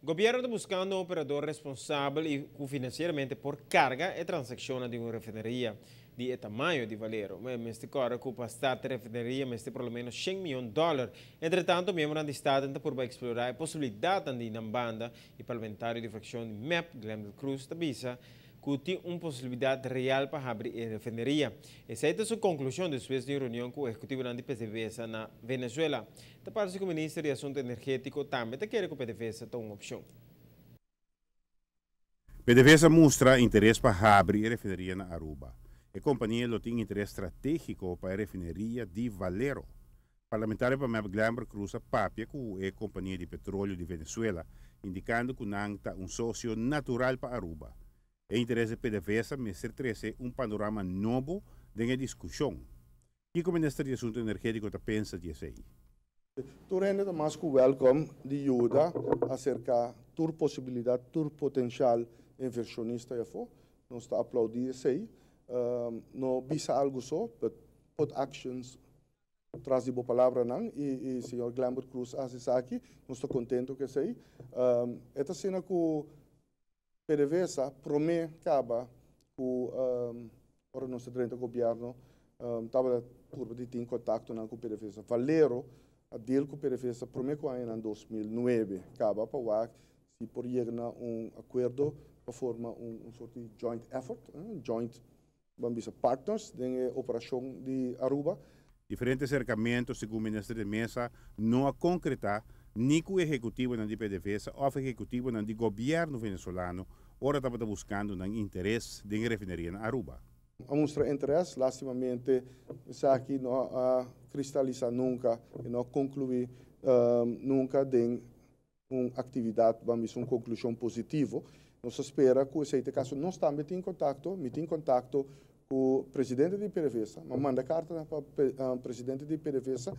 Gobierno está buscando un operador responsable y financieramente por carga e transazione di una refineria di tamaño di Valero. Este cara ocupa esta refineria, este por lo menos $100 milhões. Entretanto, membros do Estado estão por explorar a possibilidade de na banda e parlamentar de fração de MEP, Guilherme Cruz, avisa que tem uma possibilidade real para abrir a refineria. Essa é a sua conclusão depois de reunião com o executivo da PDVSA na Venezuela. Da parte do ministro de Assunto Energético também quer que o PDVSA tenha uma opção. PDVSA mostra interesse para abrir a refineria na Aruba. A companhia tem interesse estratégico para a refineria de Valero. Parlamentar para MEP Guilherme Cruz papia com a companhia de petróleo de Venezuela, indicando que não está um sócio natural para Aruba. O interesse da PDVSA me sertrece panorama novo da discussão. E como o Ministro de Assunto Energético pensa disso aí? Turene é mais que welcome de ajuda acerca da possibilidade, do potencial inversionista e for. Nós está aplaudir isso aí. Não bisa algo só, but put actions traz de boa palavra não e o senhor Guilherme Cruz assiste aqui. Nós estamos contentes com isso aí. Esta cena que PDVSA promete acaba com o nosso dirigente do governo estava por ter contato com o PDVSA. Valero a deal com o PDVSA promete que em 2009 acaba para se por chegar a acordo para formar sorte de joint effort, joint partners na operação de Aruba. Diferentes acercamentos, segundo o Ministro de Mesa, não a concretar nem com o executivo da PDVSA ou o executivo do governo venezuelano, ora estava buscando o interesse da refineria na Aruba. A mostrar interesse, lastimamente, isso aqui não a cristalizar nunca e não concluir nunca de uma atividade, vamos uma conclusão positiva. Nós espera que esse caso não está em contato com o presidente de PDVSA, manda carta para o presidente de PDVSA,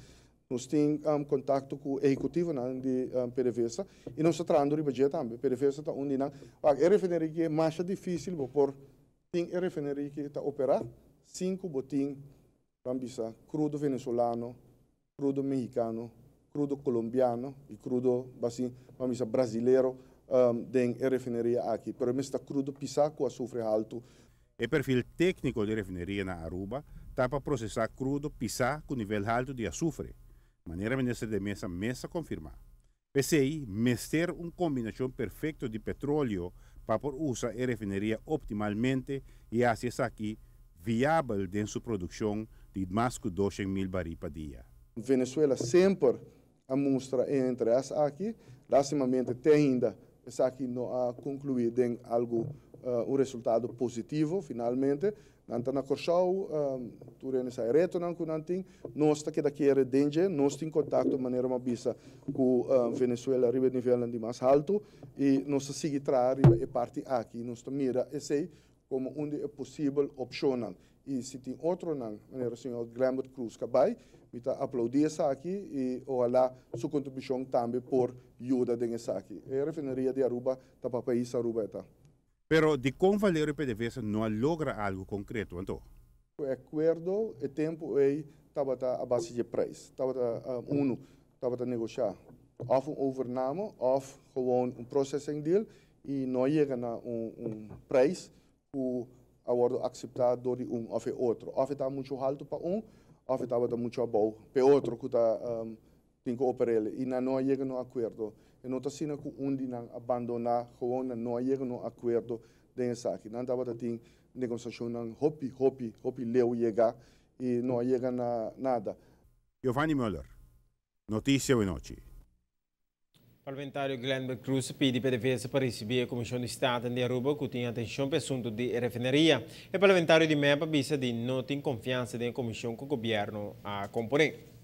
nós temos contato com o executivo de PDVSA e nós estamos tratando de budget também. PDVSA está onde não, a refineria que é mais difícil por tem a refineria que está operar 5 botim, vamos crudo venezuelano, crudo mexicano, crudo colombiano e crudo vamos brasileiro tem a refineria aqui. Pero está crudo pisar com açúcar alto. O perfil técnico da refineria na Aruba está para processar crudo pisar com nível alto de açúcar. Maneira ministra de Mesa confirma. PCI mestre uma combinação perfeita de petróleo para usar a refineria optimalmente e assim aqui viável em sua produção de mais de 200.000 barris por dia. Venezuela sempre mostra interesse aqui, lastimamente ainda essa aqui não a concluído em algo resultado positivo finalmente. Nanta na Corsau, turene sai reto nan kunanting, nós está que daqui era danger, nós tem contato de maneira mais bisa com Venezuela riba nível de mais alto e nós sigue tra riba e parte aqui, nós mira esse como onde é possível opcional. E se tem outro nan, maneira senhor Guilherme Cruz cabai, me tá aplaudir essa aqui e ojalá sua contribuição também por ajuda dessa aqui. A refineria de Aruba tá para país Aruba tá. Pero de como Valero e PDVSA não logra algo concreto, então? O acordo, o tempo aí estava a base de preço, estava a negociar of overname of gewoon processing deal e não chega a preço que wordt acceptado door of outro. Of está muito alto para of está muito baixo para outro que está tem que operar e não chega a acordo. E não está sendo que onde não abandonar, gewoon não chega a acordo dessa aqui. Não estava tendo negociação não hopi leu chegar e não chega a nada. Giovanni Müller, notícia e noite. Parlamentário Guilherme Cruz pede PDVSA para receber a Comissão de Estado de Aruba que tem atenção para o assunto de refineria. O parlamentário de MEP avisa de não ter confiança na comissão que o governo a componer.